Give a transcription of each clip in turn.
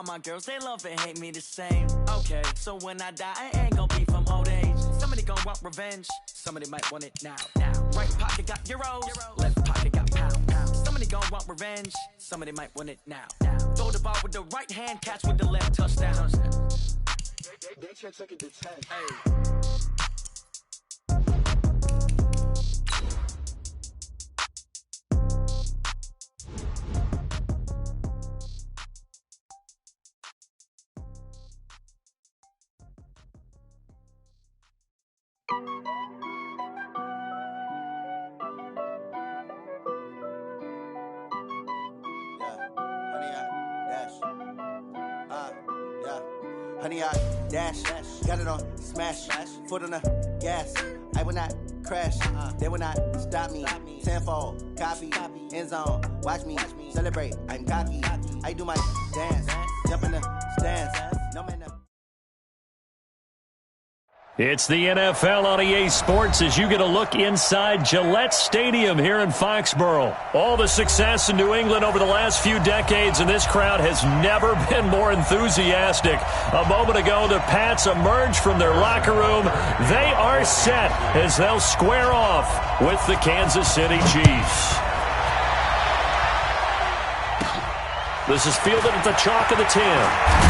All my girls, they love and hate me the same. Okay, so when I die, I ain't gonna be from old age. Somebody gonna want revenge, somebody might want it now. Right pocket got euros, left pocket got pounds. Somebody gonna want revenge, somebody might want it now. Throw the ball with the right hand, catch with the left, touchdown. They check it to 10. Hey. Honey, I dash, got it on smash, foot on the gas. I will not crash, they will not stop me. Tenfold, copy, end zone, watch me celebrate. I'm cocky, I do my dance, jump in the stands. No man. It's the NFL on EA Sports as you get a look inside Gillette Stadium here in Foxborough. All the success in New England over the last few decades, and this crowd has never been more enthusiastic. A moment ago, the Pats emerged from their locker room. They are set as they'll square off with the Kansas City Chiefs. This is fielded at the chalk of the 10.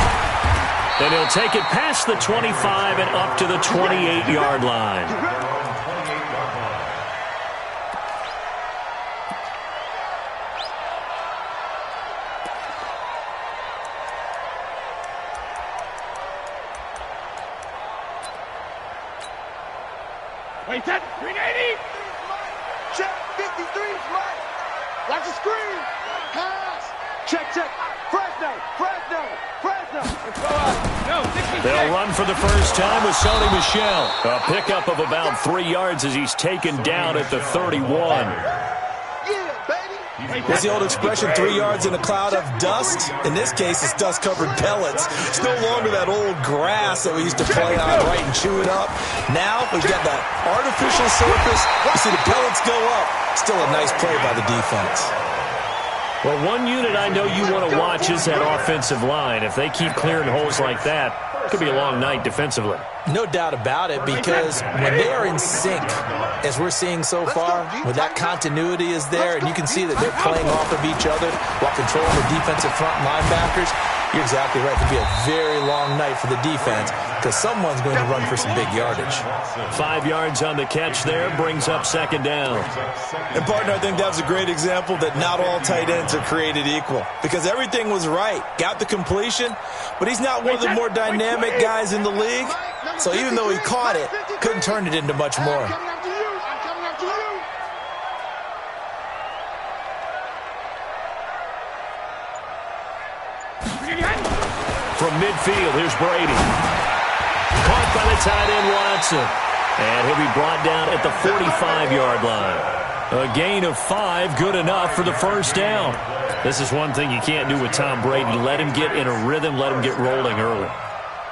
And he'll take it past the 25 and up to the 28-yard line. Wait, that 380. Check 53, Mike. Watch the screen. Pass. Check. Fresno. No, 66. They'll run for the first time with Sony Michel. A pickup of about 3 yards as he's taken down at the 31. What's the old expression, 3 yards in a cloud of dust? In this case, it's dust-covered pellets. It's no longer that old grass that we used to play on, right, and chew it up. Now, we've got that artificial surface. You see the pellets go up. Still a nice play by the defense. Well, one unit I know you want to watch is that offensive line. If they keep clearing holes like that, it could be a long night defensively. No doubt about it, because when they are in sync, as we're seeing so far, when that continuity is there, and you can see that they're playing off of each other while controlling the defensive front linebackers, you're exactly right. It could be a very long night for the defense because someone's going to run for some big yardage. 5 yards on the catch there brings up second down. And, partner, I think that was a great example that not all tight ends are created equal because everything was right. Got the completion, but he's not one of the more dynamic guys in the league. So even though he caught it, couldn't turn it into much more. From midfield, here's Brady. Caught by the tight end, Watson. And he'll be brought down at the 45-yard line. A gain of 5, good enough for the first down. This is one thing you can't do with Tom Brady. Let him get in a rhythm, let him get rolling early.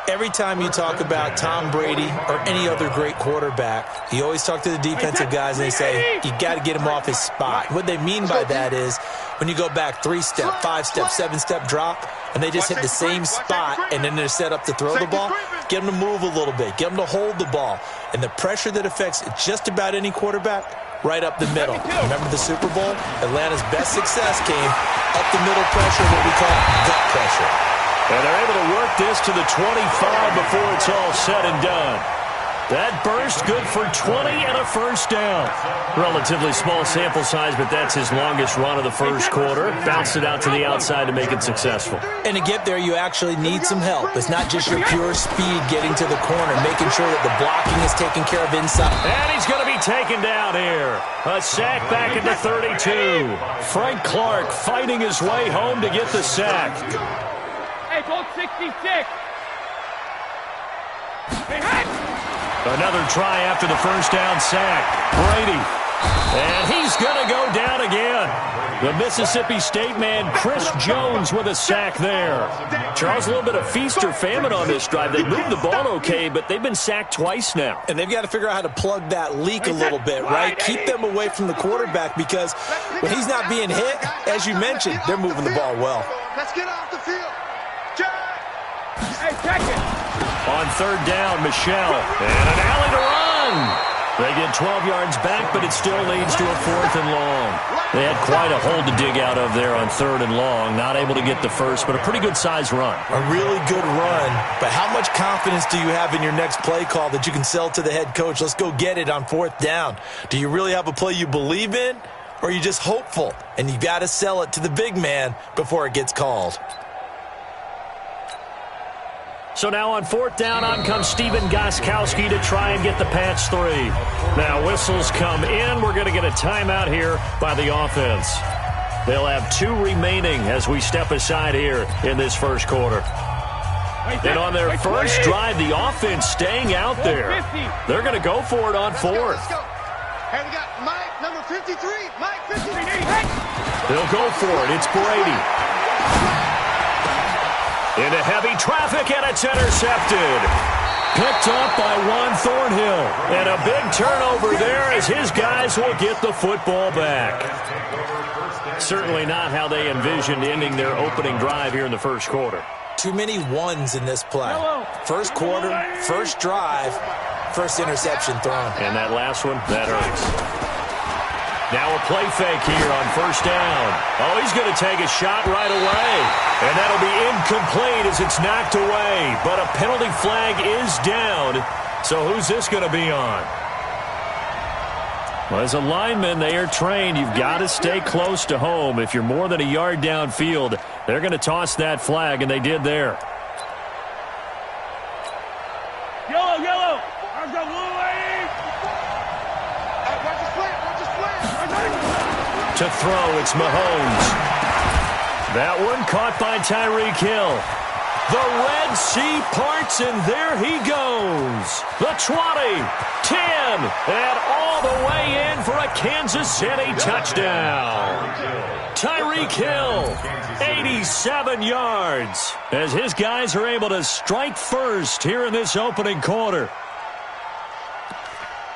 Every time you talk about Tom Brady or any other great quarterback, you always talk to the defensive guys and they say, you got to get him off his spot. What they mean by that is when you go back 3-step, 5-step, 7-step drop, and they just hit the same spot and then they're set up to throw the ball, get them to move a little bit, get them to hold the ball. And the pressure that affects just about any quarterback, right up the middle. Remember the Super Bowl? Atlanta's best success came up the middle pressure, what we call gut pressure. And they're able to work this to the 25 before it's all said and done. That burst good for 20 and a first down. Relatively small sample size, but that's his longest run of the first quarter. Bounced it out to the outside to make it successful. And to get there, you actually need some help. It's not just your pure speed getting to the corner, making sure that the blocking is taken care of inside. And he's going to be taken down here. A sack back at the 32. Frank Clark fighting his way home to get the sack. Hey, it's old 66. Another try after the first down sack. Brady. And he's going to go down again. The Mississippi State man, Chris Jones, with a sack there. Charles, a little bit of feast or famine on this drive. They moved the ball okay, but they've been sacked twice now. And they've got to figure out how to plug that leak a little bit, right? Keep them away from the quarterback because when he's not being hit, as you mentioned, they're moving the ball well. Let's get off the field. Jack. Hey, check it. On third down, Michelle. And an alley to run. They get 12 yards back, but it still leads to a 4th and long. They had quite a hole to dig out of there on 3rd and long. Not able to get the first, but a pretty good-sized run. A really good run, but how much confidence do you have in your next play call that you can sell to the head coach? Let's go get it on 4th down. Do you really have a play you believe in, or are you just hopeful? And you got to sell it to the big man before it gets called. So now on 4th down, on comes Steven Gostkowski to try and get the Pats 3. Now whistles come in. We're going to get a timeout here by the offense. They'll have 2 remaining as we step aside here in this first quarter. And on their first drive, the offense staying out there. They're going to go for it on 4th. Let's go. Hey, we got Mike, number 53. Mike, 53. They'll go for it. It's Brady. Into heavy traffic, and it's intercepted. Picked up by Juan Thornhill. And a big turnover there as his guys will get the football back. Certainly not how they envisioned ending their opening drive here in the first quarter. Too many ones in this play. First quarter, first drive, first interception thrown. And that last one, that hurts. Now a play fake here on 1st down. Oh, he's going to take a shot right away. And that'll be incomplete as it's knocked away. But a penalty flag is down. So who's this going to be on? Well, as a lineman, they are trained. You've got to stay close to home. If you're more than a yard downfield, they're going to toss that flag, and they did there. Yellow, yellow. I've got blue wave. To throw, it's Mahomes. That one caught by Tyreek Hill. The Red Sea parts, and there he goes. The 20, 10, and all the way in for a Kansas City touchdown. Tyreek Hill, 87 yards, as his guys are able to strike first here in this opening quarter.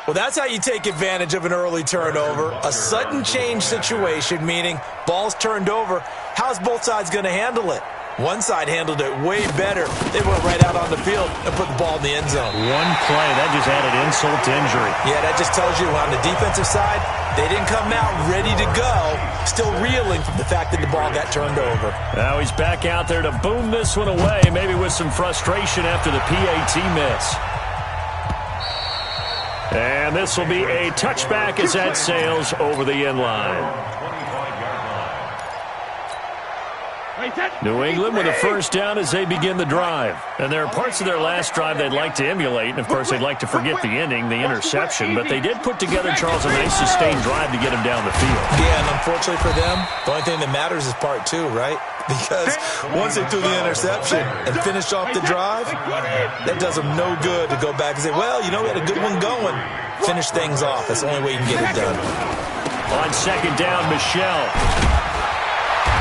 Well, that's how you take advantage of an early turnover. A sudden change situation, meaning ball's turned over. How's both sides going to handle it? One side handled it way better. They went right out on the field and put the ball in the end zone. One play, that just added insult to injury. Yeah, that just tells you on the defensive side, they didn't come out ready to go, still reeling from the fact that the ball got turned over. Now he's back out there to boom this one away, maybe with some frustration after the PAT miss. And this will be a touchback as that sails over the end line. New England with a first down as they begin the drive. And there are parts of their last drive they'd like to emulate. And, of course, they'd like to forget the ending, the interception. But they did put together, Charles, a nice sustained drive to get him down the field. Yeah, and unfortunately for them, the only thing that matters is part 2, right? Because once they threw the interception and finished off the drive, that does them no good to go back and say, well, you know, we had a good one going. Finish things off. That's the only way you can get it done. On second down, Michelle.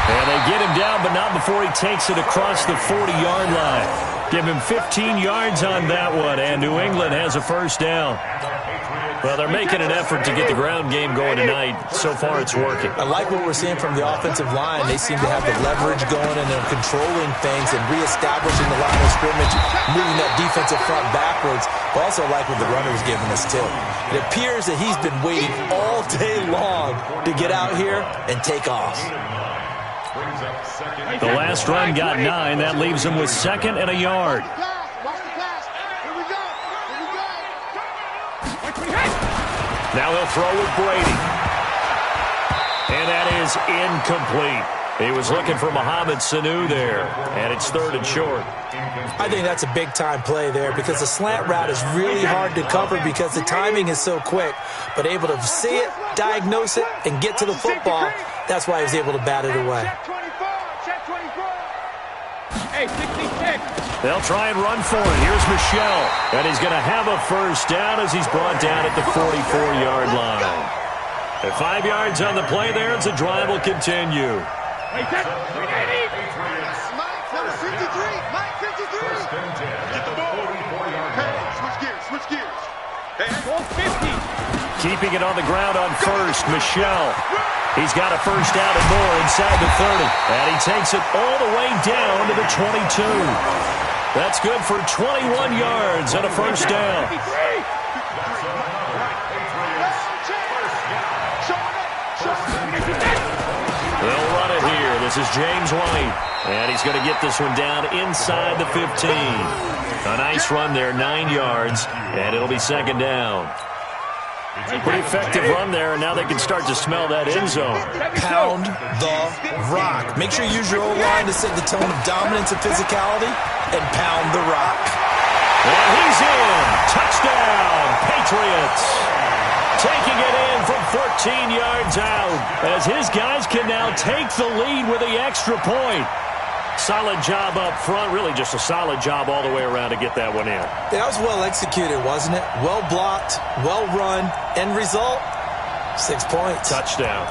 And they get him down, but not before he takes it across the 40-yard line. Give him 15 yards on that one, and New England has a first down. Well, they're making an effort to get the ground game going tonight. So far, it's working. I like what we're seeing from the offensive line. They seem to have the leverage going, and they're controlling things and reestablishing the line of scrimmage, moving that defensive front backwards. But also like what the runner's giving us, too. It appears that he's been waiting all day long to get out here and take off. The last run got 9. That leaves him with 2nd and a yard. Now he'll throw with Brady. And that is incomplete. He was looking for Mohamed Sanu there. And it's 3rd and short. I think that's a big-time play there because the slant route is really hard to cover because the timing is so quick. But able to see it, diagnose it, and get to the football, that's why he was able to bat it away. Hey, 66. They'll try and run for it. Here's Michelle. And he's going to have a first down as he's brought down at the 44-yard line. At 5 yards on the play there, as the drive will continue. Hey, set. 380. Mike, number 53. Mike, 53. Get the ball. Hey, switch gears. Hey, 50. Keeping it on the ground on first, Michelle. He's got a first down and more inside the 30. And he takes it all the way down to the 22. That's good for 21 yards and a first down. They'll run it here. This is James White. And he's going to get this one down inside the 15. A nice run there, 9 yards. And it'll be second down. Pretty effective run there, and now they can start to smell that end zone. Pound the rock. Make sure you use your O-line to set the tone of dominance and physicality, and pound the rock. And he's in. Touchdown, Patriots. Taking it in from 14 yards out, as his guys can now take the lead with the extra point. Solid job up front, really just a solid job all the way around to get that one in. That was well executed, wasn't it? Well blocked, well run, end result, 6 points. Touchdown.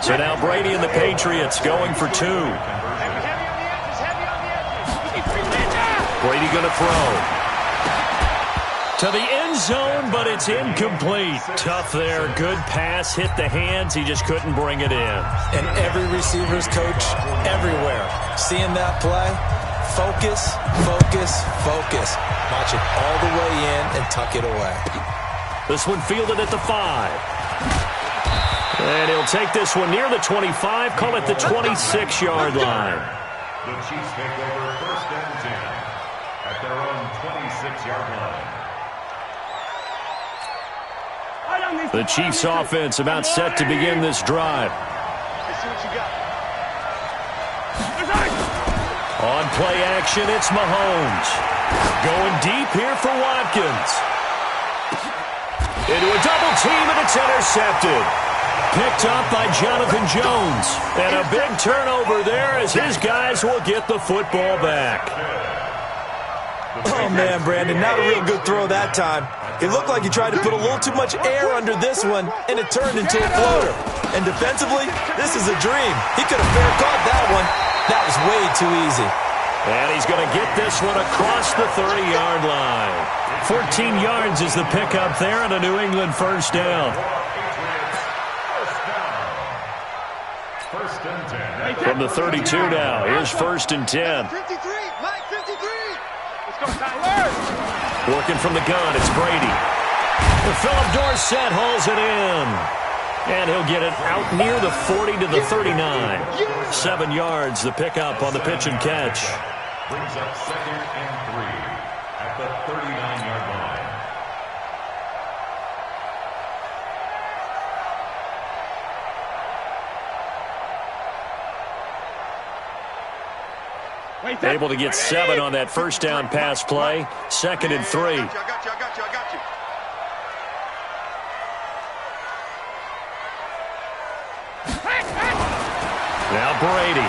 So now Brady and the Patriots going for 2. Brady going to throw. To the end zone, but it's incomplete. Tough there. Good pass. Hit the hands. He just couldn't bring it in. And every receiver's coach everywhere. Seeing that play, focus, focus, focus. Watch it all the way in and tuck it away. This one fielded at the 5. And he'll take this one near the 25, call it the 26-yard line. The Chiefs take over first and 10 at their own 26-yard line. The Chiefs offense about set to begin this drive. On play action, it's Mahomes. Going deep here for Watkins. Into a double team, and it's intercepted. Picked up by Jonathan Jones. And a big turnover there as his guys will get the football back. Oh, man, Brandon, not a real good throw that time. It looked like he tried to put a little too much air under this one, and it turned into a floater. And defensively, this is a dream. He could have fair caught that one. That was way too easy. And he's going to get this one across the 30-yard line. 14 yards is the pickup there, and a New England first down. From the 32 now, here's first and 10. 53, Mike 53. Let's go, Tyler. Working from the gun, it's Brady. Philip Dorsett hauls it in. And he'll get it out near the 40 to the 39. 7 yards, the pickup on the pitch and catch. Brings up second and 3 at the 39-yard line. Able to get 7 on that first down pass play. Second and 3. I got you. Now Brady.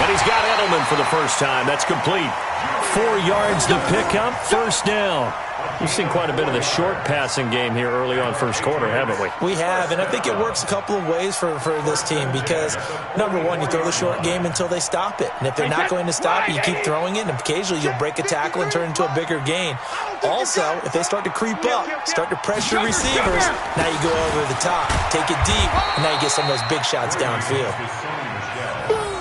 And he's got Edelman for the first time. That's complete. 4 yards to pick up. First down. We've seen quite a bit of the short passing game here early on first quarter, haven't we? We have, and I think it works a couple of ways for this team because, number one, you throw the short game until they stop it. And if they're not going to stop it, you keep throwing it, and occasionally you'll break a tackle and turn into a bigger gain. Also, if they start to creep up, start to pressure receivers, now you go over the top, take it deep, and now you get some of those big shots downfield.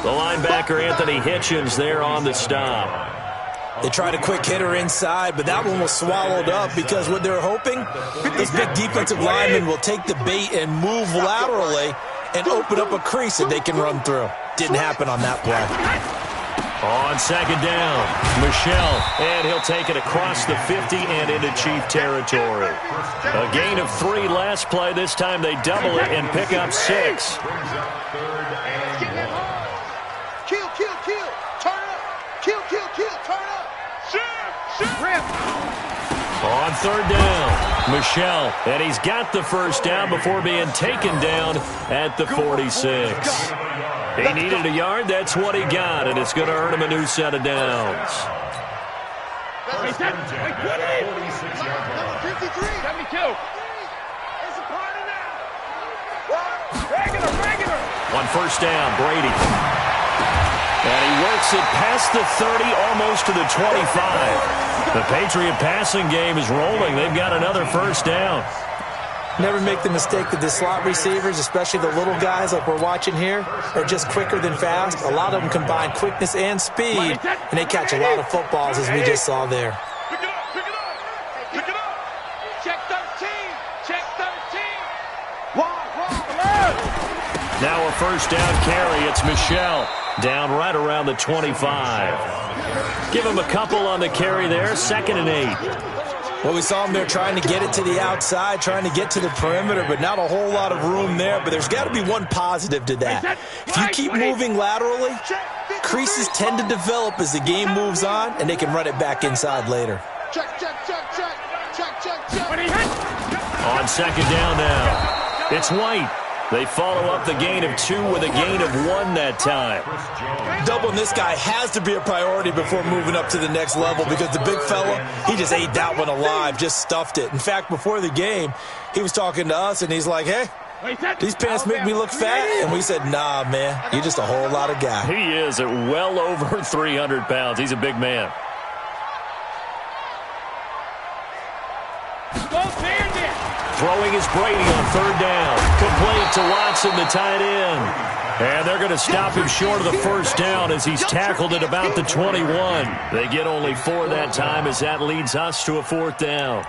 The linebacker, Anthony Hitchens, there on the stop. They tried a quick hitter inside, but that one was swallowed up because what they're hoping, those big defensive linemen will take the bait and move laterally and open up a crease that they can run through. Didn't happen on that play. On second down, Michel, and he'll take it across the 50 and into Chief territory. A gain of 3 last play. This time they double it and pick up 6. Kill. Turn up. Kill. Turn up. Rip. On third down, Michel, and he's got the first down before being taken down at the 46. He needed a yard. That's what he got, and it's going to earn him a new set of downs. Number 53. 72. It's a party now. Regular. On first down, Brady. And he works it past the 30, almost to the 25. The Patriot passing game is rolling. They've got another first down. Never make the mistake that the slot receivers, especially the little guys like we're watching here, are just quicker than fast. A lot of them combine quickness and speed, and they catch a lot of footballs, as we just saw there. Pick it up, pick it up, pick it up. Check 13, check 13. Now a first down carry. It's Michel down right around the 25. Give him a couple on the carry there. 2nd and 8. Well, we saw him there trying to get it to the outside, trying to get to the perimeter, but not a whole lot of room there. But there's got to be one positive to that. If you keep moving laterally, creases tend to develop as the game moves on, and they can run it back inside later. Check, check, check, check, check, check, check. On 2nd down now, it's White. They follow up the gain of 2 with a gain of 1 that time. Doubling this guy has to be a priority before moving up to the next level because the big fella, he just ate that one alive, just stuffed it. In fact, before the game, he was talking to us, and he's like, hey, these pants make me look fat. And we said, nah, man, you're just a whole lot of guy. He is at well over 300 pounds. He's a big man. Throwing is Brady on 3rd down. Complete to Watson, the tight end. And they're going to stop him short of the first down as he's tackled at about the 21. They get only 4 that time as that leads us to a 4th down.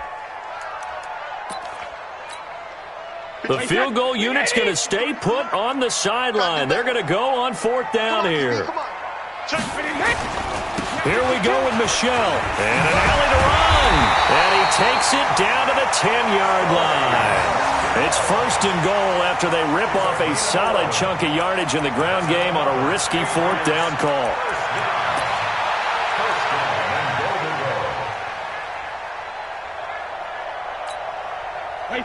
The field goal unit's going to stay put on the sideline. They're going to go on 4th down here. Here we go with Michel. And an alley to run. And he takes it down to the 10-yard line. It's 1st and goal after they rip off a solid chunk of yardage in the ground game on a risky 4th down call.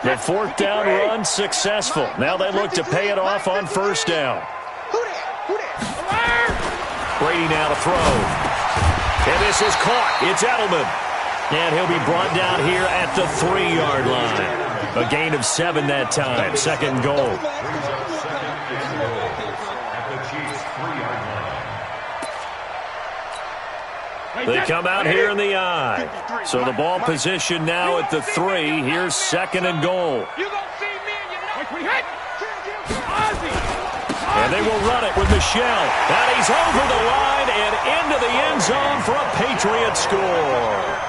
The 4th down run successful. Now they look to pay it off on 1st down. Brady now to throw. And this is caught. It's Edelman. And he'll be brought down here at the 3-yard line. A gain of 7 that time. 2nd goal. They come out here in the I. So the ball position now at the 3. Here's 2nd and goal. And they will run it with Michel. And he's over the line and into the end zone for a Patriot score.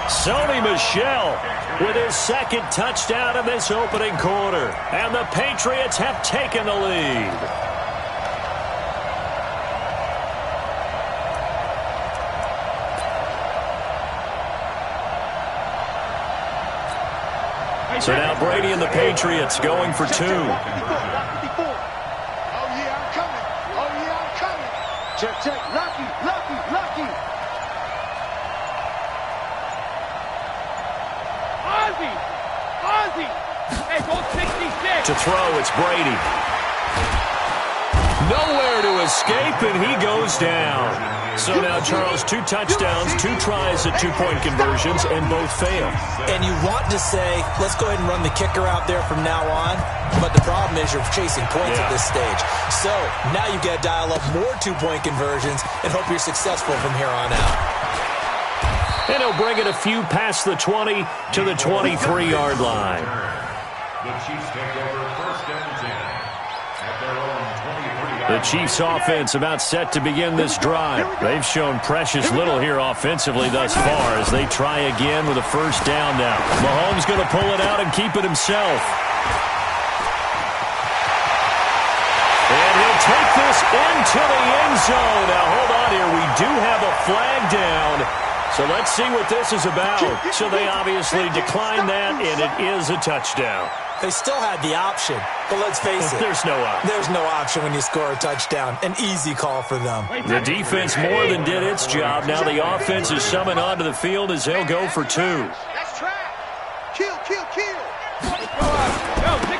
Sony Michel with his 2nd touchdown in this opening quarter. And the Patriots have taken the lead. So now Brady and the Patriots going for 2. Check, check, lucky, lucky, lucky. Ozzy, hey, go 66. To throw, it's Brady. Nowhere to escape, and he goes down. So now, Charles, 2 touchdowns, 2 tries at 2-point conversions, and both fail. And you want to say, let's go ahead and run the kicker out there from now on. But the problem is you're chasing points at this stage. So now you've got to dial up more 2-point conversions and hope you're successful from here on out. And he'll bring it a few past the 20 to the 23-yard line. The Chiefs take over 1st and 10 at their own 23-yard line. The Chiefs offense about set to begin this drive. They've shown precious little here offensively thus far as they try again with a 1st down now. Mahomes going to pull it out and keep it himself. And he'll take this into the end zone. Now, hold on here. We do have a flag down. So let's see what this is about. So they obviously declined that, and it is a touchdown. They still had the option, but let's face it. There's no option. There's no option when you score a touchdown. An easy call for them. The defense more than did its job. Now the offense is summoned onto the field as they'll go for 2. That's track. Kill, kill, kill.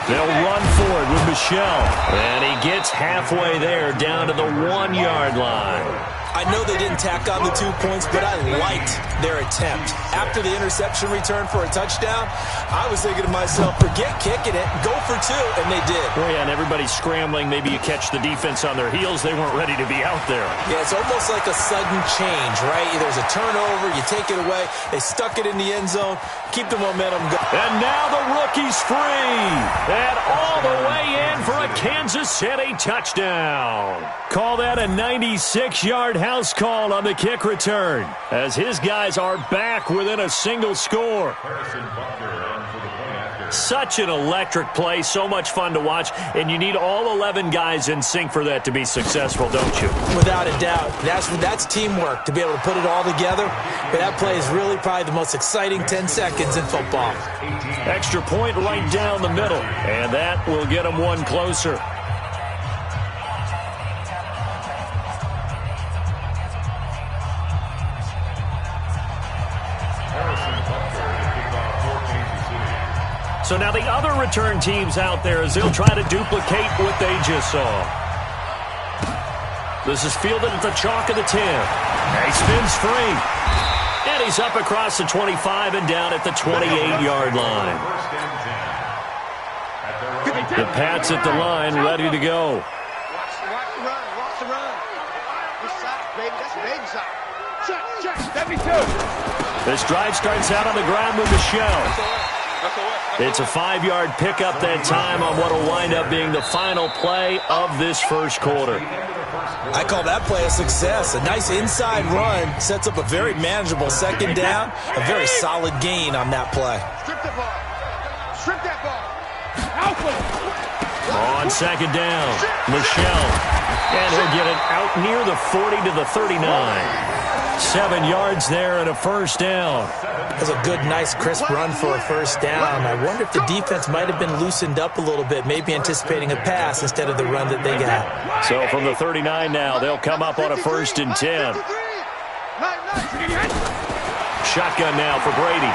They'll run for it with Michel. And he gets halfway there down to the 1-yard line. I I know they didn't tack on the 2 points, but I liked their attempt. After the interception return for a touchdown, I was thinking to myself, forget kicking it, go for 2, and they did. Oh, yeah, and everybody's scrambling. Maybe you catch the defense on their heels. They weren't ready to be out there. Yeah, it's almost like a sudden change, right? There's a turnover, you take it away, they stuck it in the end zone, keep the momentum going. And now the rookie's free. And all the way in for a Kansas City touchdown. Call that a 96-yard house call on the kick return, as his guys are back within a single score. Such an electric play, so much fun to watch, and you need all 11 guys in sync for that to be successful, don't you? Without a doubt. That's teamwork, to be able to put it all together. But that play is really probably the most exciting 10 seconds in football. Extra point right down the middle, and that will get them one closer. So now the other return teams out there as they'll try to duplicate what they just saw. This is fielded at the chalk of the 10. And he spins free. And he's up across the 25 and down at the 28-yard line. The Pats at the line, ready to go. Watch the run. Watch the run. This side, baby. That's the baby side. Check. 72. This drive starts out on the ground with Michelle. It's a 5-yard pickup that time on what will wind up being the final play of this first quarter. I call that play a success. A nice inside run sets up a very manageable second down. A very solid gain on that play. Strip that ball. Strip that ball. On second down, Michelle. And he'll get it out near the 40 to the 39. 7 yards there and a first down. That's a good, nice, crisp run for a first down. I wonder if the defense might have been loosened up a little bit, maybe anticipating a pass instead of the run that they got. So from the 39 now, they'll come up on a 1st and 10. Shotgun now for Brady.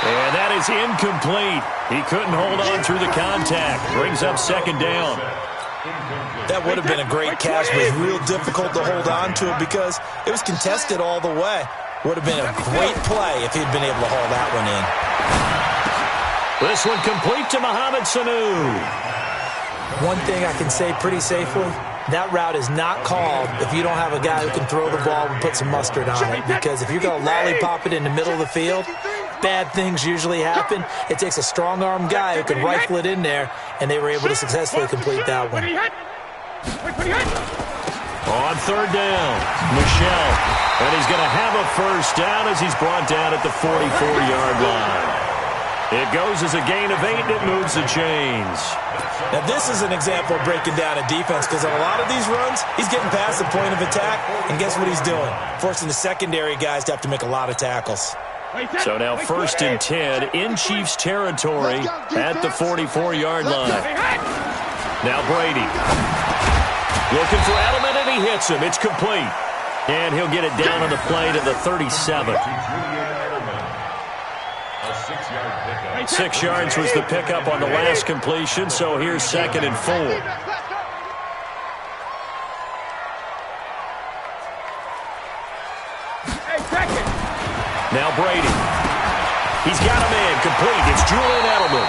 And that is incomplete. He couldn't hold on through the contact. Brings up second down. That would have been a great catch, but it's real difficult to hold on to it because it was contested all the way. Would have been a great play if he'd been able to haul that one in. This one complete to Mohamed Sanu. One thing I can say pretty safely, that route is not called if you don't have a guy who can throw the ball and put some mustard on it. Because if you're going to lollipop it in the middle of the field, bad things usually happen. It takes a strong-arm guy who can rifle it in there, and they were able to successfully complete that one. On third down, Michelle. And he's going to have a first down as he's brought down at the 44-yard line. It goes as a gain of 8, and it moves the chains. Now, this is an example of breaking down a defense because on a lot of these runs, he's getting past the point of attack, and guess what he's doing? Forcing the secondary guys to have to make a lot of tackles. So now 1st and 10 in Chiefs territory at the 44-yard line. Now Brady. Looking for Edelman, and he hits him. It's complete. And he'll get it down on the play to the 37. 6 yards was the pickup on the last completion, so here's 2nd and 4. Now Brady. He's got a man complete. It's Julian Edelman.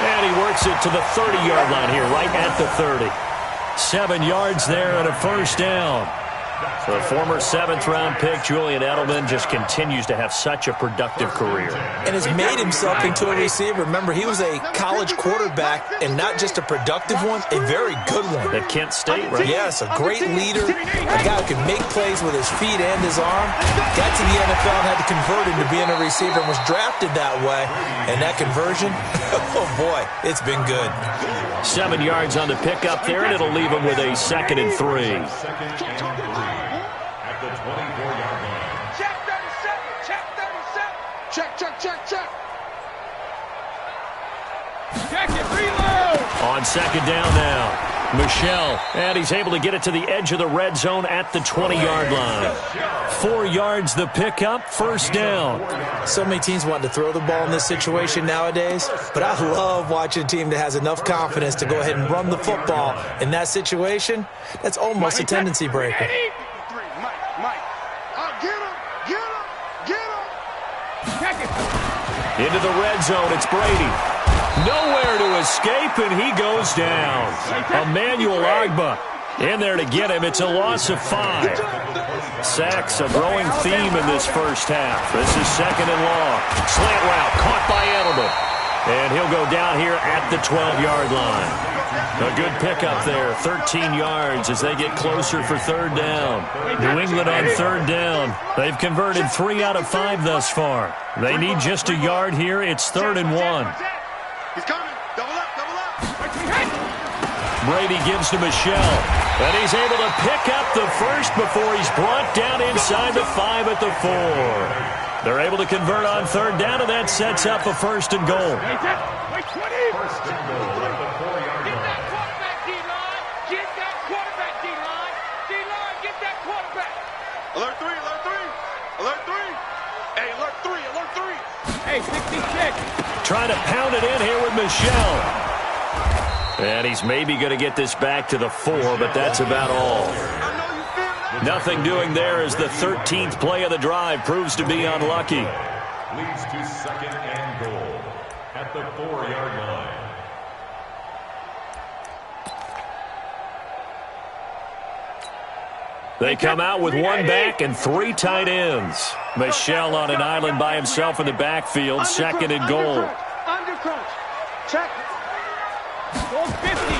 And he works it to the 30-yard line here, right at the 30. 7 yards there and a first down. The former 7th-round pick, Julian Edelman, just continues to have such a productive career. And has made himself into a receiver. Remember, he was a college quarterback, and not just a productive one, a very good one. At Kent State, right? Yes, a great leader, a guy who could make plays with his feet and his arm. Got to the NFL and had to convert into being a receiver and was drafted that way. And that conversion, oh boy, it's been good. 7 yards on the pickup there, and it'll leave him with a 2nd and 3. Check. On second down now. Michel, and he's able to get it to the edge of the red zone at the 20-yard line. 4 yards the pickup, first down. So many teams want to throw the ball in this situation nowadays, but I love watching a team that has enough confidence to go ahead and run the football. In that situation, that's almost a tendency breaker. Into the red zone, it's Brady. Nowhere to escape, and he goes down. Emmanuel Agba in there to get him. It's a loss of 5. Sacks, a growing theme in this first half. This is second and long. Slant route, caught by Edelman. And he'll go down here at the 12-yard line. A good pickup there, 13 yards as they get closer for third down. New England on third down. They've converted 3 out of 5 thus far. They need just a yard here. It's 3rd and 1. He's coming. Double up, double up. Brady gives to Michel, and he's able to pick up the first before he's brought down inside the 5 at the 4. They're able to convert on third down, and that sets up a 1st and goal. First and goal at the 4-yard line. Get that quarterback, D-line. D-line, get that quarterback. Alert 3, alert 3. Alert 3. Hey, alert 3, alert 3. Hey, 66. Trying to pound it in here with Michel. And he's maybe going to get this back to the 4, but that's about all. Nothing doing there as the 13th play of the drive proves to be unlucky. Leads to 2nd and goal at the 4-yard line. They come out with 1 back and 3 tight ends. Michel on an island by himself in the backfield, 2nd and goal. Undercrunch. Check. Goal 50.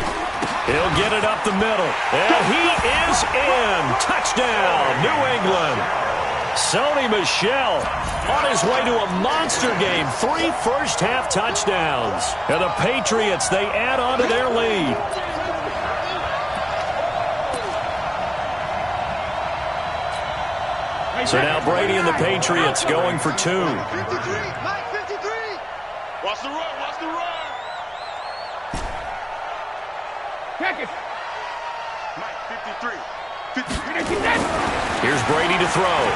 He'll get it up the middle. And he is in. Touchdown, New England. Sony Michel on his way to a monster game. 3 first-half touchdowns. And the Patriots, they add on to their lead. So now Brady and the Patriots going for 2. 53, Mike 53. Watch the run, watch the run. Check it. Mike 53. 53. Here's Brady to throw.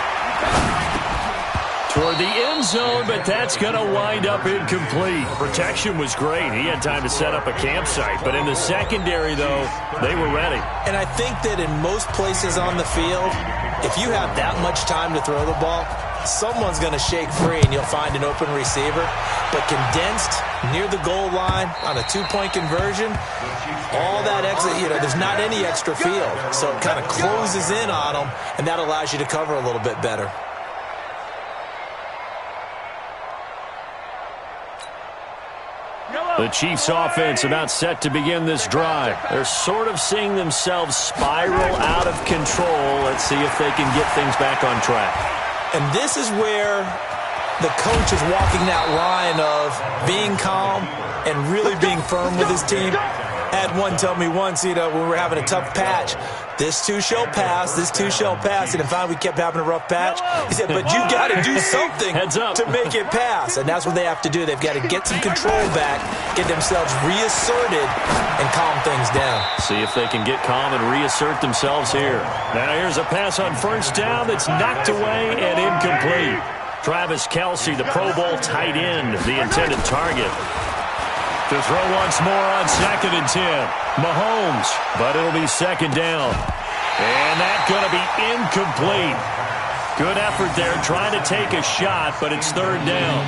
Toward the end zone, but that's going to wind up incomplete. Protection was great. He had time to set up a campsite. But in the secondary, though, they were ready. And I think that in most places on the field, if you have that much time to throw the ball, someone's going to shake free and you'll find an open receiver. But condensed near the goal line on a 2-point conversion, all that extra, there's not any extra field. So it kind of closes in on them, and that allows you to cover a little bit better. The Chiefs offense about set to begin this drive. They're sort of seeing themselves spiral out of control. Let's see if they can get things back on track. And this is where the coach is walking that line of being calm and really being firm with his team. I had one tell me once, when we were having a tough patch, this too shall pass, this too shall pass. And finally we kept having a rough patch. He said, but you got to do something to make it pass. And that's what they have to do. They've got to get some control back, get themselves reasserted, and calm things down. See if they can get calm and reassert themselves here. Now here's a pass on first down that's knocked away and incomplete. Travis Kelce, the Pro Bowl tight end, the intended target. To throw once more on 2nd and 10. Mahomes, but it'll be 2nd down. And that's going to be incomplete. Good effort there trying to take a shot, but it's 3rd down.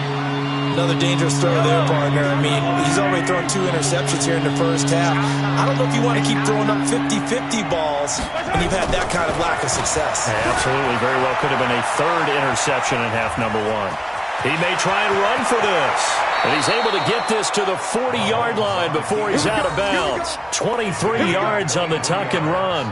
Another dangerous throw there, partner. I mean, he's already thrown 2 interceptions here in the first half. I don't know if you want to keep throwing up 50-50 balls when you've had that kind of lack of success. Yeah, absolutely. Very well could have been a 3rd interception in half number 1. He may try and run for this. And he's able to get this to the 40-yard line before he's out of bounds. 23 yards on the tuck and run.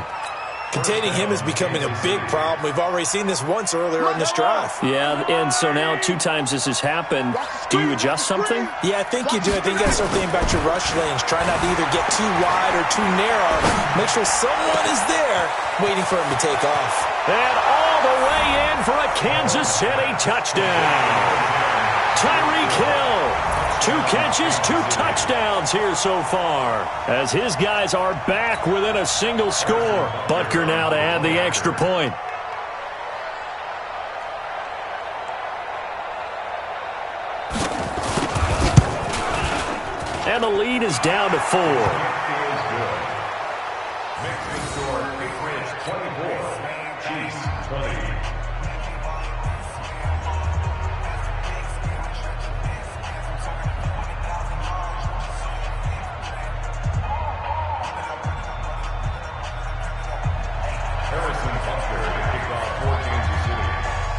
Containing him is becoming a big problem. We've already seen this once earlier in this drive. Yeah, and so now 2 times this has happened. Do you adjust something? Yeah, I think you do. I think you got to start thinking about your rush lanes. Try not to either get too wide or too narrow. Make sure someone is there waiting for him to take off. And all the way in for a Kansas City touchdown. Tyreek Hill 2 catches, 2 touchdowns here so far, as his guys are back within a single score. Butker now to add the extra point. And the lead is down to 4. Mixing score, Patriots 24, Chiefs 20.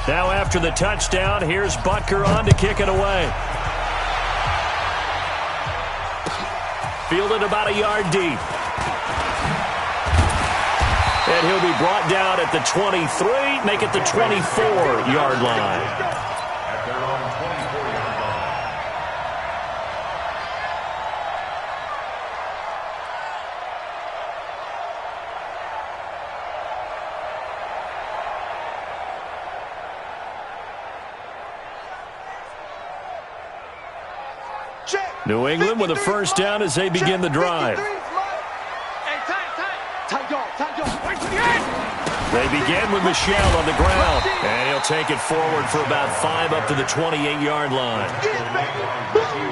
Now after the touchdown, here's Butker on to kick it away. Fielded about a yard deep. And he'll be brought down at the 23, make it the 24-yard line. At their own 24-yard line. New England with a first down as they begin the drive. They begin with Michel on the ground, and he'll take it forward for about 5 up to the 28-yard line.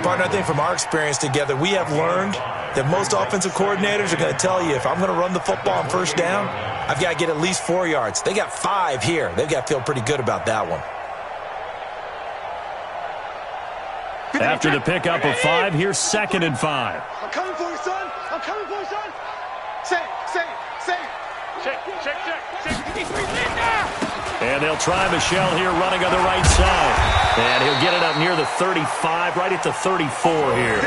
Partner, I think from our experience together, we have learned that most offensive coordinators are going to tell you, if I'm going to run the football on first down, I've got to get at least 4 yards. They got 5 here. They've got to feel pretty good about that one. After the pickup of 5, here's 2nd and 5. I'm coming for you, son. I'm coming for you, son. Say. Check. And they'll try Michel here running on the right side. And he'll get it up near the 35, right at the 34 here.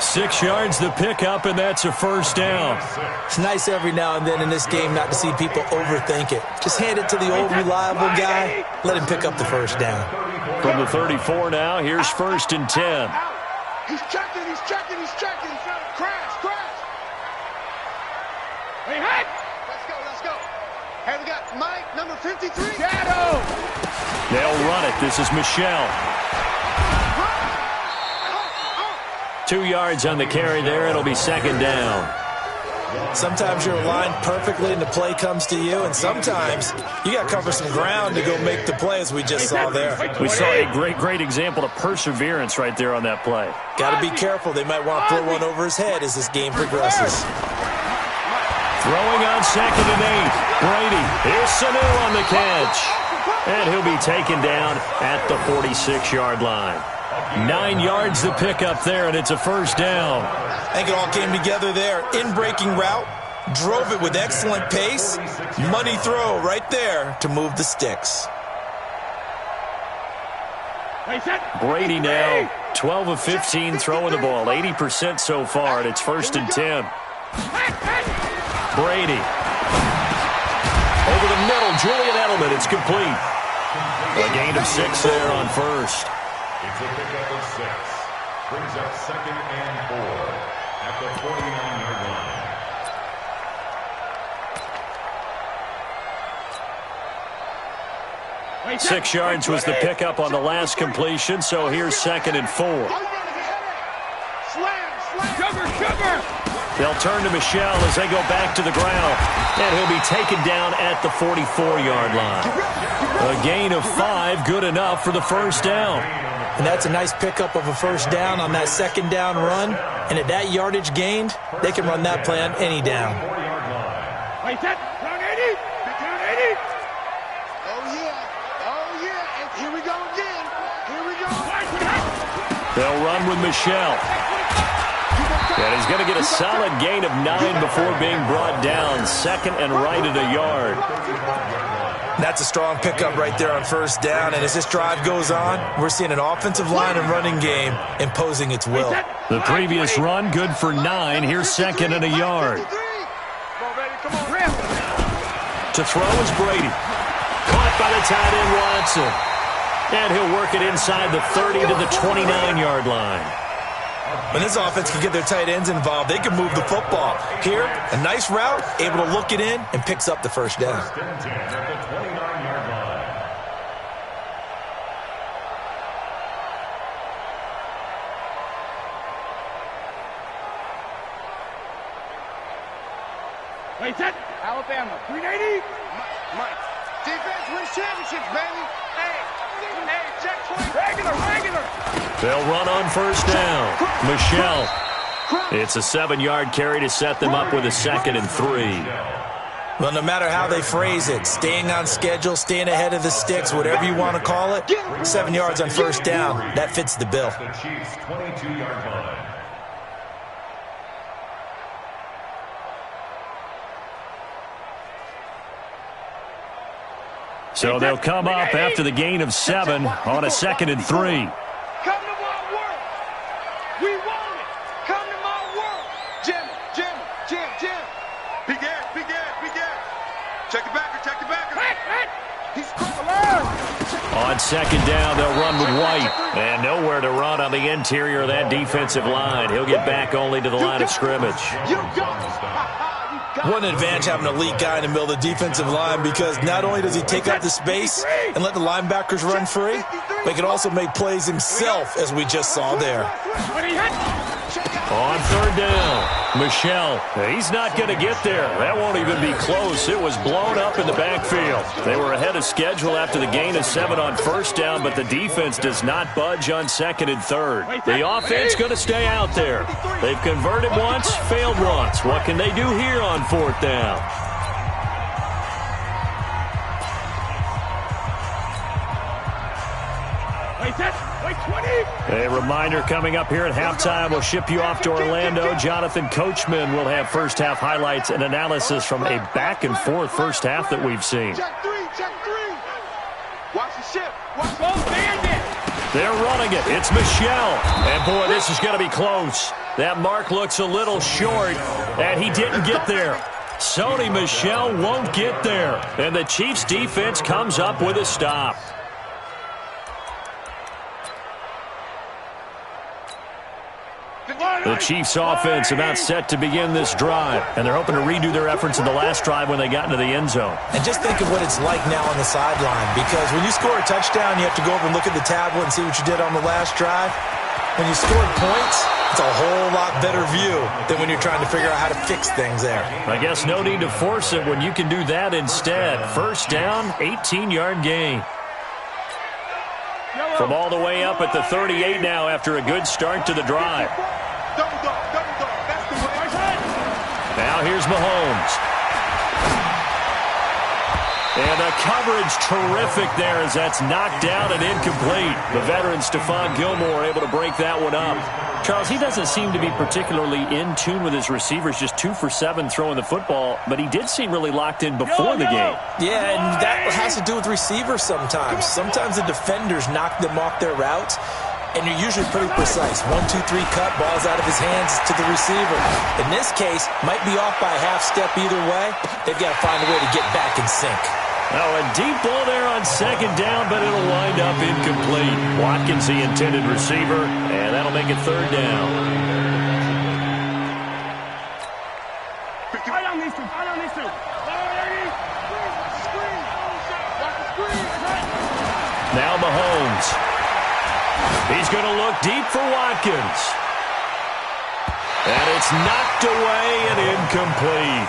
6 yards the pickup, and that's a first down. It's nice every now and then in this game not to see people overthink it. Just hand it to the old reliable guy. Let him pick up the first down. From the 34 now, here's 1st and 10. He's checking. Crash. Hey, head. Let's go. Hey, we got Mike, number 53. Shadow. They'll run it. This is Michel. 2 yards on the carry there. It'll be 2nd down. Sometimes you're aligned perfectly and the play comes to you, and sometimes you got to cover some ground to go make the play, as we just saw there. We saw a great example of perseverance right there on that play. Got to be careful. They might want to throw one over his head as this game progresses. Throwing on 2nd and 8. Brady. Here's Sanu on the catch. And he'll be taken down at the 46-yard line. 9 yards the pickup there, and it's a first down. I think it all came together there. In-breaking route, drove it with excellent pace. Money throw right there to move the sticks. Brady now 12 of 15 throwing the ball, 80% so far, and it's 1st and 10. Brady. Over the middle, Julian Edelman, it's complete. A gain of 6 there on first. It's a pickup of 6. Brings up 2nd and 4 at the 49-yard line. 6 yards was the pickup on the last completion, so here's 2nd and 4. Sugar. They'll turn to Michel as they go back to the ground, and he'll be taken down at the 44-yard line. A gain of 5, good enough for the first down. And that's a nice pickup of a first down on that 2nd down run. And at that yardage gained, they can run that play on any down. Wait, that down 80. Oh, yeah. And here we go again. They'll run with Michel. And he's going to get a solid gain of 9 before being brought down. 2nd and right at a yard. That's a strong pickup right there on first down. And as this drive goes on, we're seeing an offensive line and running game imposing its will. The previous run, good for 9. Here's 2nd and a yard. To throw is Brady. Caught by the tight end, Watson. And he'll work it inside the 30 to the 29-yard line. When this offense can get their tight ends involved, they can move the football. Here, a nice route, able to look it in, and picks up the first down. Wait, set. Alabama. 380. Mike. Defense wins championships, baby. Hey, check 20. Regular. They'll run on first down. Michelle. It's a 7-yard carry to set them up with a 2nd and 3. Well, no matter how they phrase it, staying on schedule, staying ahead of the sticks, whatever you want to call it, 7 yards on first down, that fits the bill. The Chiefs' 22-yard line. So they'll come up after the gain of 7 on a 2nd and 3. Come to my world. We want it. Come to my world. Jim. Big ass. Check the backer. He's alert. On 2nd down, they'll run with White. And nowhere to run on the interior of that defensive line. He'll get back only to the line of scrimmage. You got it. What an advantage having an elite guy in the middle of the defensive line, because not only does he take up the space and let the linebackers run free, but he can also make plays himself, as we just saw there. On 3rd down, Michelle. He's not going to get there. That won't even be close. It was blown up in the backfield. They were ahead of schedule after the gain of 7 on first down, but the defense does not budge on 2nd and 3rd. The offense going to stay out there. They've converted once, failed once. What can they do here on 4th down? Wait, 20. A reminder coming up here at halftime. We'll ship you off to Orlando. Jonathan Coachman will have first-half highlights and analysis from a back-and-forth first half that we've seen. Check three. Watch the ship. They're running it. It's Michelle. And, boy, this is going to be close. That mark looks a little short, and he didn't get there. Sony Michel won't get there. And the Chiefs' defense comes up with a stop. The Chiefs' offense about set to begin this drive, and they're hoping to redo their efforts in the last drive when they got into the end zone. And just think of what it's like now on the sideline, because when you score a touchdown, you have to go over and look at the tablet and see what you did on the last drive. When you scored points, it's a whole lot better view than when you're trying to figure out how to fix things there. I guess no need to force it when you can do that instead. First down, 18-yard gain. From all the way up at the 38 now after a good start to the drive. Double dog. That's the way. Now here's Mahomes. And the coverage terrific there as that's knocked down and incomplete. The veteran Stephon Gilmore able to break that one up. Charles, he doesn't seem to be particularly in tune with his receivers, just 2 for 7 throwing the football, but he did seem really locked in before the game. Yeah, and that has to do with receivers sometimes. Sometimes the defenders knock them off their routes, and you're usually pretty precise. 1, 2, 3 cut, ball's out of his hands to the receiver. In this case, might be off by a half step either way. They've got to find a way to get back in sync. Oh, a deep ball there on 2nd down, but it'll wind up incomplete. Watkins, the intended receiver, and that'll make it 3rd down. Right on these two. Now Mahomes. He's going to look deep for Watkins. And it's knocked away and incomplete.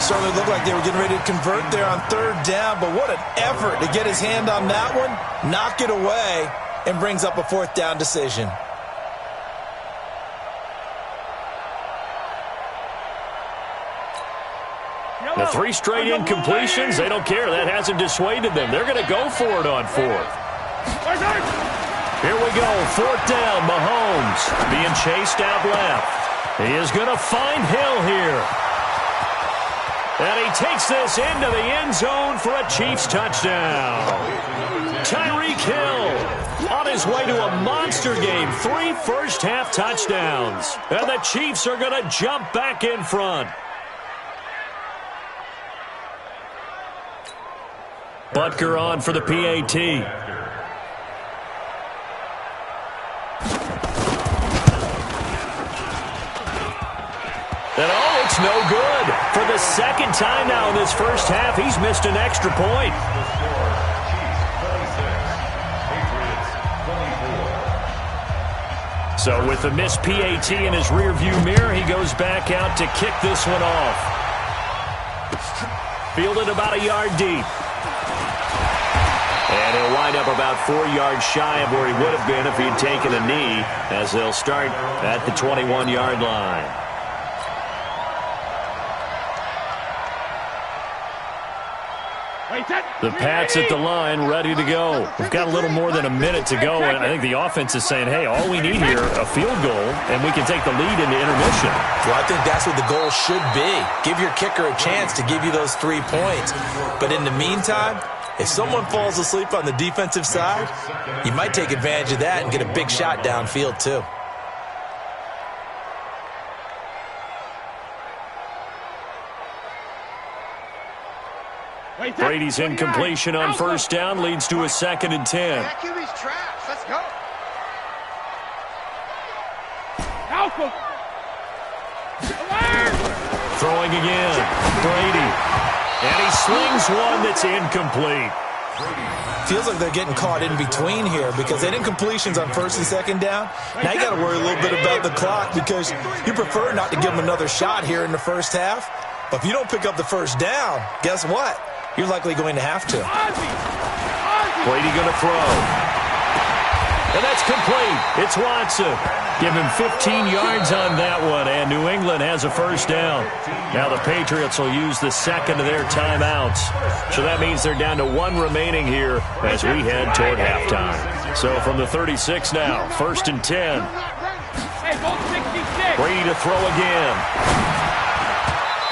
Certainly looked like they were getting ready to convert there on 3rd down, but what an effort to get his hand on that one, knock it away, and brings up a 4th down decision. The 3 straight incompletions, they don't care. That hasn't dissuaded them. They're going to go for it on 4th. Here we go, 4th down, Mahomes being chased out left. He is going to find Hill here. And he takes this into the end zone for a Chiefs touchdown. Tyreek Hill on his way to a monster game. 3 first-half touchdowns. And the Chiefs are going to jump back in front. Butker on for the PAT. And oh, it's no good. For the 2nd time now in this first half, he's missed an extra point. So with the missed PAT in his rearview mirror, he goes back out to kick this one off. Fielded about a yard deep. And he'll wind up about 4 yards shy of where he would have been if he'd taken a knee, as they'll start at the 21-yard line. The Pats at the line, ready to go. We've got a little more than a minute to go, and I think the offense is saying, hey, all we need here, a field goal, and we can take the lead into intermission. Well, I think that's what the goal should be. Give your kicker a chance to give you those 3 points. But in the meantime, if someone falls asleep on the defensive side, you might take advantage of that and get a big shot downfield too. Brady's incompletion on first down leads to a 2nd and 10. That QB's trash. Let's go. Throwing again. Brady. And he slings one that's incomplete. Feels like they're getting caught in between here because they didn't completions on first and second down. Now you got to worry a little bit about the clock because you prefer not to give them another shot here in the first half. But if you don't pick up the first down, guess what? You're likely going to have to. Brady going to throw. And that's complete. It's Watson. Give him 15 yards on that one, and New England has a first down. Now the Patriots will use the second of their timeouts. So that means they're down to 1 remaining here as we head toward halftime. So from the 36 now, 1st and 10. Brady to throw again.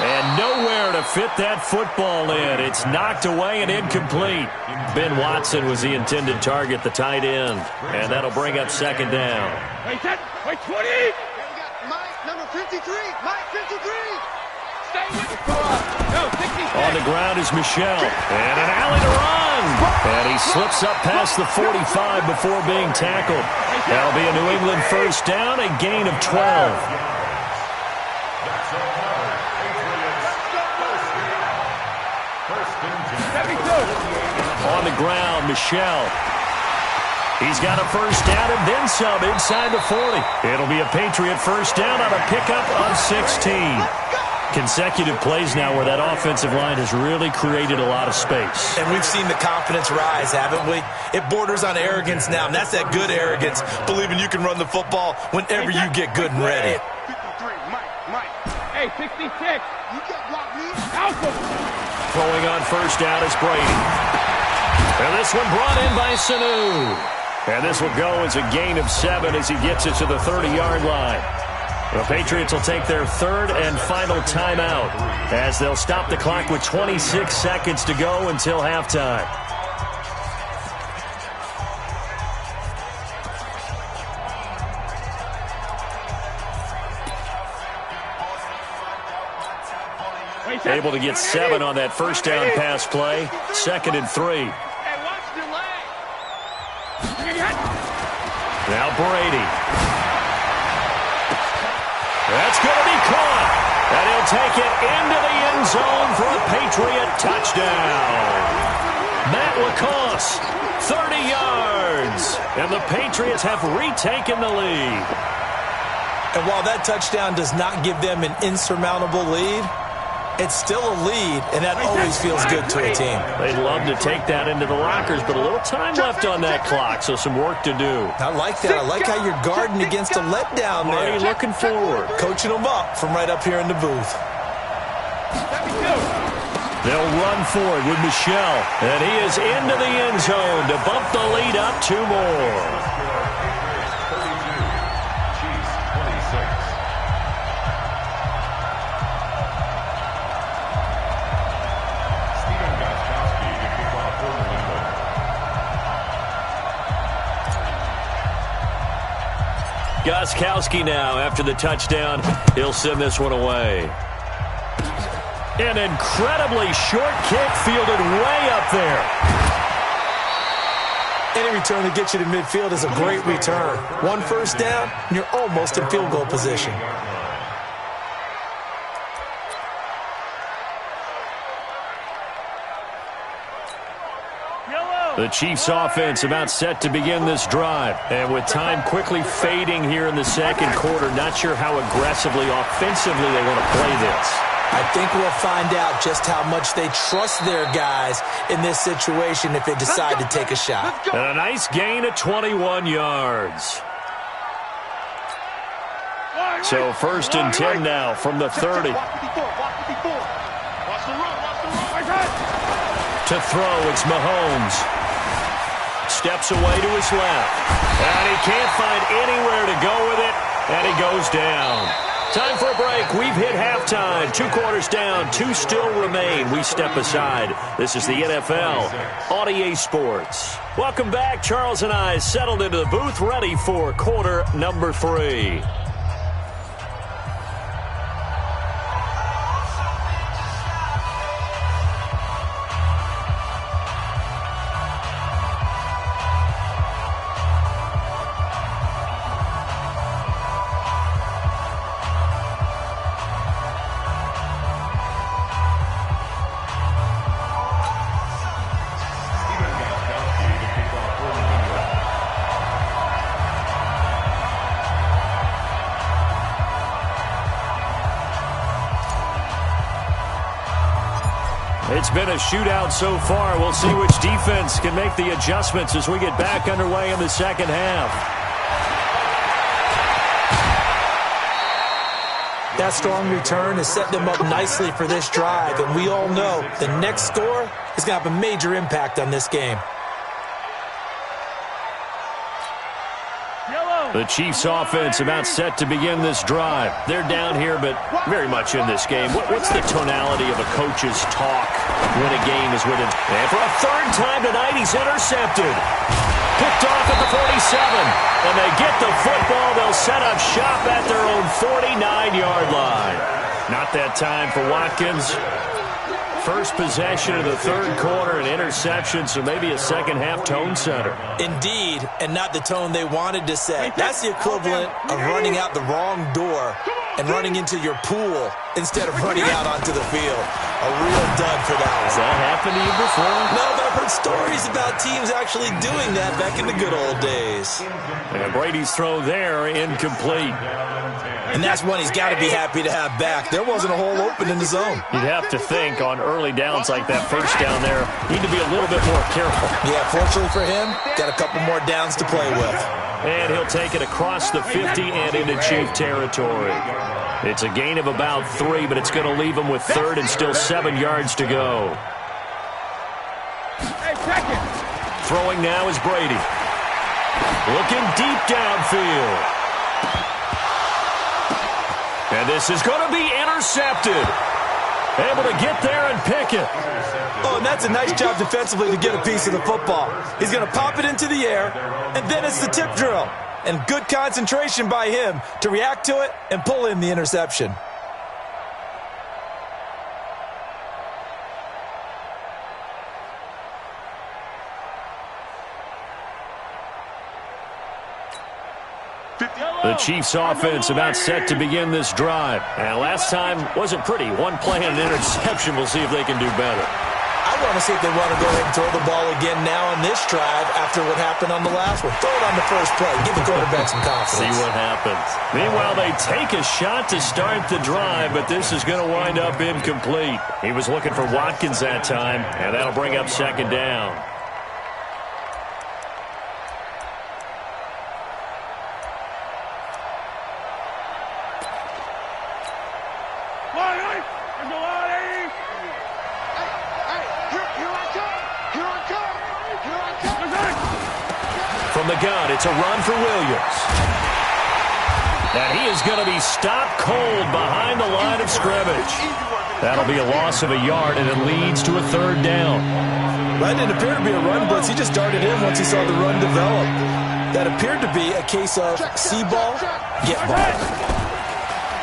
And nowhere to fit that football in. It's knocked away and incomplete. Ben Watson was the intended target, the tight end. And that'll bring up 2nd down. Wait, 20! We got Mike, number 53. Mike, 53. Stay with it. No, 66. On the ground is Michel. And an alley to run. And he slips up past the 45 before being tackled. That'll be a New England first down, a gain of 12. On the ground, Michel. He's got a first down and then some inside the 40. It'll be a Patriot first down on a pickup of 16. Consecutive plays now where that offensive line has really created a lot of space. And we've seen the confidence rise, haven't we? It borders on arrogance now, and that's that good arrogance, believing you can run the football whenever you get good and ready. 53, Mike. Hey, 66. You can't block me. Throwing on first down is Brady. And this one brought in by Sanu. And this will go as a gain of 7 as he gets it to the 30-yard line. The Patriots will take their 3rd and final timeout as they'll stop the clock with 26 seconds to go until halftime. Able to get 7 on that first down pass play. 2nd and 3. Now Brady. That's going to be caught. And he'll take it into the end zone for a Patriot touchdown. Matt LaCosse, 30 yards. And the Patriots have retaken the lead. And while that touchdown does not give them an insurmountable lead, it's still a lead, and that always feels good to a team. They'd love to take that into the lockers, but a little time left on that clock, so some work to do. I like that. I like how you're guarding against a letdown there. Already looking forward. Coaching them up from right up here in the booth. They'll run for it with Michel, and he is into the end zone to bump the lead up 2 more. Gostkowski now, after the touchdown, he'll send this one away. An incredibly short kick fielded way up there. Any return that gets you to midfield is a great return. 1 first down, and you're almost in field goal position. The Chiefs offense about set to begin this drive. And with time quickly fading here in the second quarter, not sure how aggressively, offensively they want to play this. I think we'll find out just how much they trust their guys in this situation if they decide to take a shot. And a nice gain of 21 yards. So 1st and 10 now from the 30. To throw, it's Mahomes. Steps away to his left. And he can't find anywhere to go with it. And he goes down. Time for a break. We've hit halftime. 2 quarters down. 2 still remain. We step aside. This is the NFL on EA Sports. Welcome back. Charles and I settled into the booth, ready for quarter number 3. It's been a shootout so far. We'll see which defense can make the adjustments as we get back underway in the second half. That strong return has set them up nicely for this drive, and we all know the next score is going to have a major impact on this game. The Chiefs offense about set to begin this drive. They're down here, but very much in this game. What's the tonality of a coach's talk when a game is within? And for a 3rd time tonight, he's intercepted. Picked off at the 47. And they get the football. They'll set up shop at their own 49-yard line. Not that time for Watkins. First possession of the 3rd quarter, an interception, so maybe a second-half tone setter. Indeed, and not the tone they wanted to set. That's the equivalent of running out the wrong door and running into your pool instead of running out onto the field. A real dud for that one. Has that happened to you before? No, but I've heard stories about teams actually doing that back in the good old days. And Brady's throw there, incomplete. And that's one he's got to be happy to have back. There wasn't a hole open in the zone. You'd have to think on early downs like that first down there, need to be a little bit more careful. Yeah, fortunately for him, got a couple more downs to play with. And he'll take it across the 50 and into Chief territory. It's a gain of about 3, but it's going to leave him with 3rd and still 7 yards to go. Throwing now is Brady. Looking deep downfield. And this is going to be intercepted. Able to get there and pick it. Oh, and that's a nice job defensively to get a piece of the football. He's going to pop it into the air, and then it's the tip drill. And good concentration by him to react to it and pull in the interception. The Chiefs offense about set to begin this drive. And last time wasn't pretty. 1 play and an interception. We'll see if they can do better. I want to see if they want to go ahead and throw the ball again now on this drive after what happened on the last one. Throw it on the first play. Give the quarterback some confidence. See what happens. Meanwhile, they take a shot to start the drive, but this is going to wind up incomplete. He was looking for Watkins that time, and that'll bring up 2nd down. From the gun, it's a run for Williams. And he is going to be stopped cold behind the line of scrimmage. That'll be a loss of a yard, and it leads to a 3rd down. That didn't appear to be a run blitz. He just darted in once he saw the run develop. That appeared to be a case of see ball, get ball.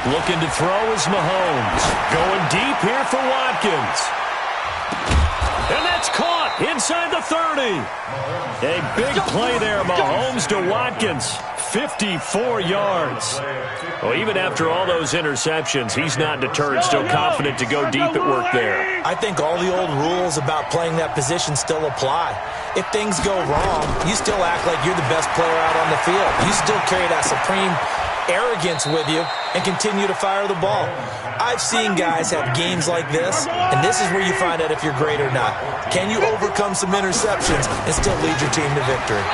Looking to throw is Mahomes. Going deep here for Watkins. And that's caught inside the 30. A big play there, Mahomes to Watkins. 54 yards. Well, even after all those interceptions, he's not deterred, still confident to go deep at work there. I think all the old rules about playing that position still apply. If things go wrong, you still act like you're the best player out on the field. You still carry that supreme arrogance with you and continue to fire the ball. I've seen guys have games like this, and this is where you find out if you're great or not. Can you overcome some interceptions and still lead your team to victory?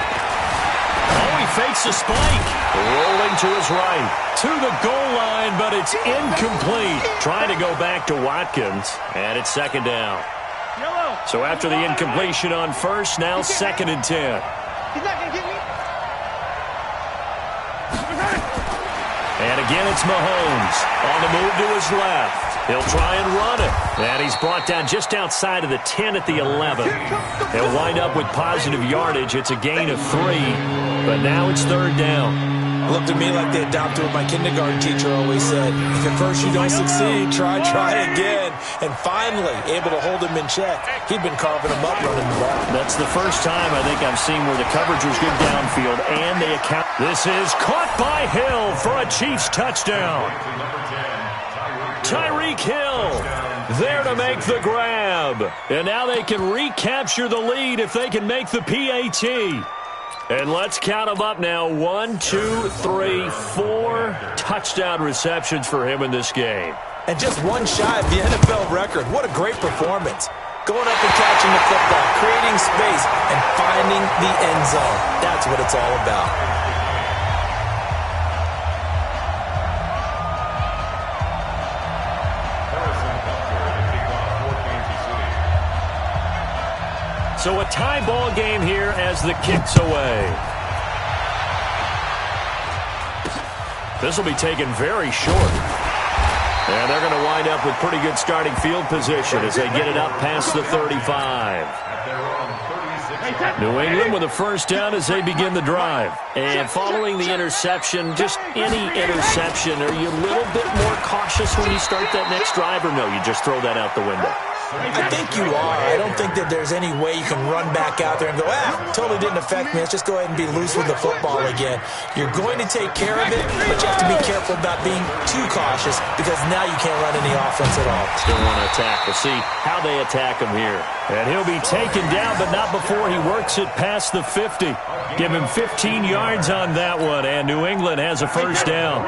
Oh, he fakes a spike. Rolling to his right. To the goal line, but it's incomplete. Trying to go back to Watkins, and it's second down. So after the incompletion on first, now 2nd and 10. He's not going to get me. And again, it's Mahomes on the move to his left. He'll try and run it. And he's brought down just outside of the 10 at the 11. He'll wind up with positive yardage. It's a gain of 3, but now it's 3rd down. It looked to me like they adopted what my kindergarten teacher always said. If at first you don't succeed, try again. And finally, able to hold him in check. He'd been carving him up running the ball. That's the first time I think I've seen where the coverage was good downfield, and they account. This is caught by Hill for a Chiefs touchdown. Tyreek Hill there to make the grab. And now they can recapture the lead if they can make the PAT. And let's count them up now. 1, 2, 3, 4 touchdown receptions for him in this game. And just one shy of the NFL record. What a great performance. Going up and catching the football, creating space, and finding the end zone. That's what it's all about. So a tie ball game here as the kick's away. This will be taken very short. And they're going to wind up with pretty good starting field position as they get it up past the 35. New England with a first down as they begin the drive. And following the interception, just any interception, are you a little bit more cautious when you start that next drive, or no, you just throw that out the window? I think you are. I don't think that there's any way you can run back out there and go, totally didn't affect me. Let's just go ahead and be loose with the football again. You're going to take care of it, but you have to be careful about being too cautious because now you can't run any offense at all. Still want to attack. We'll see how they attack him here. And he'll be taken down, but not before he works it past the 50. Give him 15 yards on that one, and New England has a first down.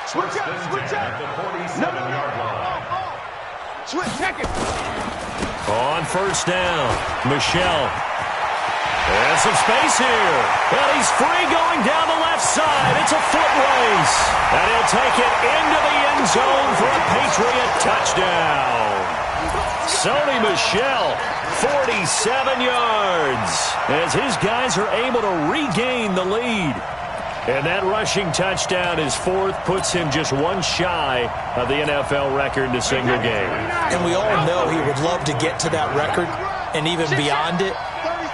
Switch up. At the 47-yard line. Switch, check it. On first down, Michelle. There's some space here. And he's free going down the left side. It's a foot race. And he'll take it into the end zone for a Patriot touchdown. Sony Michel, 47 yards, as his guys are able to regain the lead. And that rushing touchdown, his 4th, puts him just one shy of the NFL record in a single game. And we all know he would love to get to that record and even beyond it,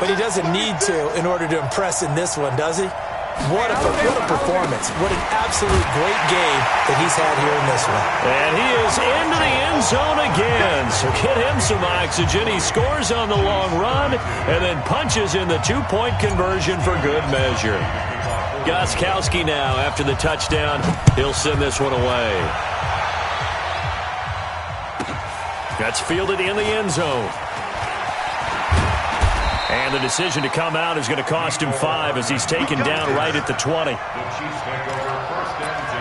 but he doesn't need to in order to impress in this one, does he? What a performance. What an absolute great game that he's had here in this one. And he is into the end zone again, so get him some oxygen. He scores on the long run and then punches in the 2-point conversion for good measure. Gostkowski now, after the touchdown, he'll send this one away. That's fielded in the end zone. And the decision to come out is going to cost him 5 as he's taken down right at the 20. The Chiefs take over first and 10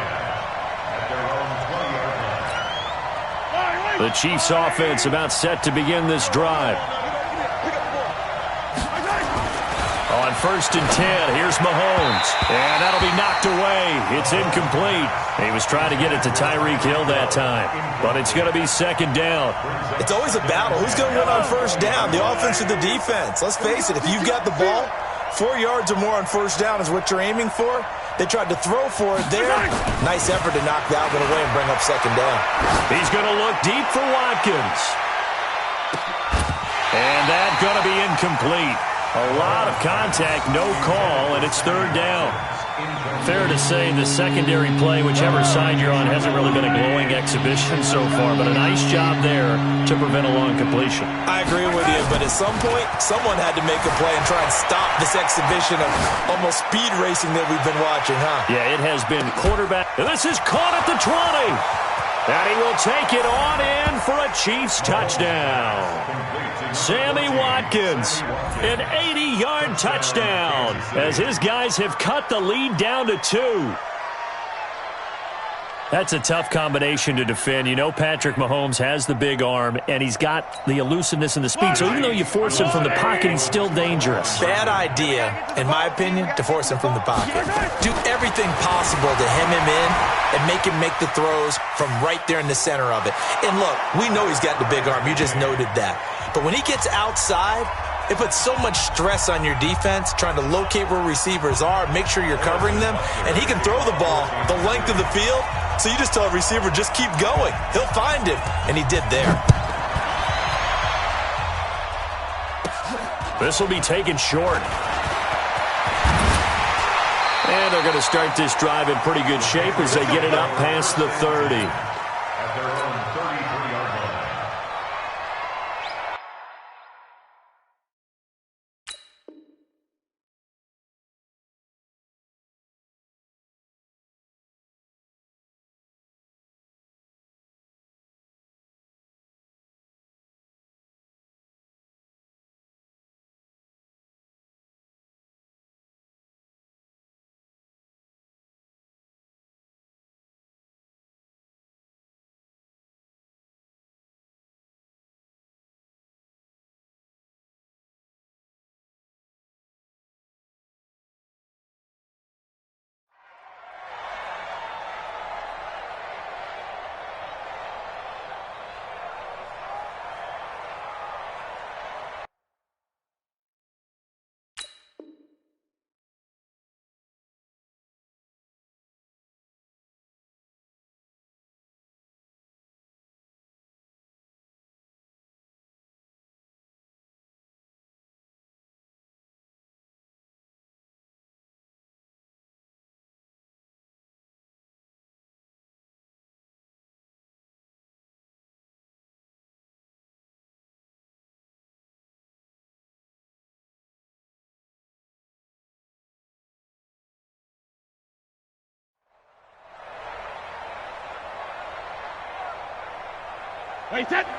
at their own 20-yard line. The Chiefs offense about set to begin this drive. On first and 10, here's Mahomes. And that'll be knocked away. It's incomplete. He was trying to get it to Tyreek Hill that time. But it's going to be second down. It's always a battle. Who's going to win on first down, the offense or the defense? Let's face it, if you've got the ball, 4 yards or more on first down is what you're aiming for. They tried to throw for it there. Nice effort to knock that one away and bring up second down. He's going to look deep for Watkins. And that's going to be incomplete. A lot of contact, no call, and it's third down. Fair to say the secondary play, whichever side you're on, hasn't really been a glowing exhibition so far, but a nice job there to prevent a long completion. I agree with you, but at some point, someone had to make a play and try and stop this exhibition of almost speed racing that we've been watching, huh? Yeah, it has been quarterback. And this is caught at the 20. And he will take it on in for a a Chiefs touchdown. Sammy Watkins, an 80-yard touchdown, as his guys have cut the lead down to 2. That's a tough combination to defend. You know Patrick Mahomes has the big arm, and he's got the elusiveness and the speed. So even though you force him from the pocket, he's still dangerous. Bad idea, in my opinion, to force him from the pocket. Do everything possible to hem him in and make him make the throws from right there in the center of it. And look, we know he's got the big arm. You just noted that. But when he gets outside, it puts so much stress on your defense trying to locate where receivers are, make sure you're covering them, and he can throw the ball the length of the field. So you just tell a receiver, just keep going. He'll find him, and he did there. This will be taken short. And they're going to start this drive in pretty good shape as they get it up past the 30. At their own 33-yard line.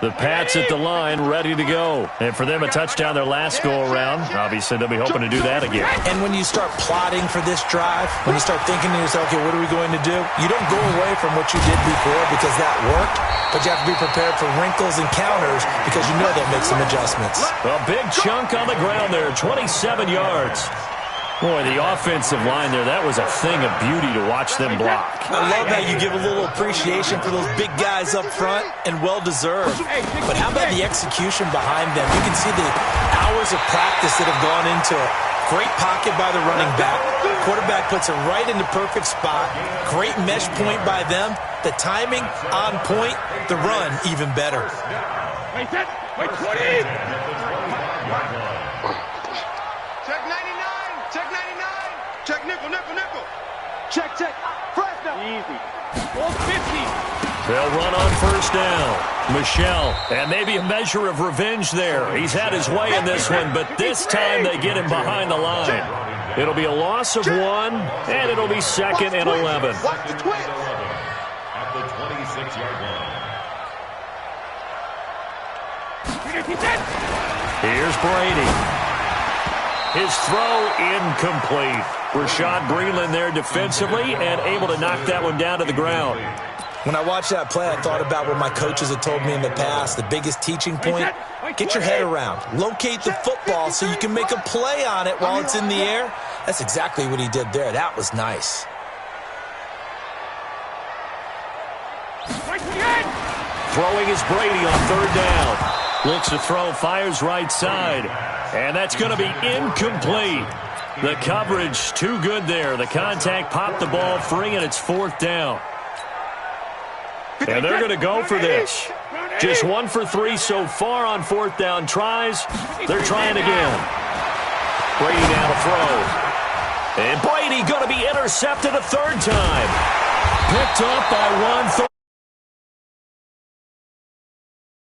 The Pats at the line, ready to go. And for them, a touchdown their last go-around. Obviously, they'll be hoping to do that again. And when you start plotting for this drive, when you start thinking to yourself, okay, what are we going to do? You don't go away from what you did before because that worked, but you have to be prepared for wrinkles and counters because you know they'll make some adjustments. A big chunk on the ground there, 27 yards. Boy, the offensive line there, that was a thing of beauty to watch them block. I love how you give a little appreciation for those big guys up front, and well-deserved. But how about the execution behind them? You can see the hours of practice that have gone into it. Great pocket by the running back. Quarterback puts it right in the perfect spot. Great mesh point by them. The timing on point. The run even better. Wait, set. Wait, 20. Check 99. Check 99. Check nickel, nickel, nickel. Check. Fresno. Easy. 450. They'll run on first down. Michelle, and maybe a measure of revenge there. He's had his way in this one, but this time they get him behind the line. It'll be a loss of 1, and it'll be 2nd and 11. Watch the twitch. At the 26-yard line. Here's Brady. His throw incomplete. Rashad Breeland there defensively and able to knock that one down to the ground. When I watched that play, I thought about what my coaches had told me in the past. The biggest teaching point, get your head around. Locate the football so you can make a play on it while it's in the air. That's exactly what he did there. That was nice. Throwing is Brady on third down. Looks to throw, fires right side. And that's going to be incomplete. The coverage too good there. The contact popped the ball free, and it's 4th down. And they're going to go for this. Just 1 for 3 so far on 4th down tries. They're trying again. Brady now to throw. And Brady going to be intercepted a 3rd time. Picked up by 1.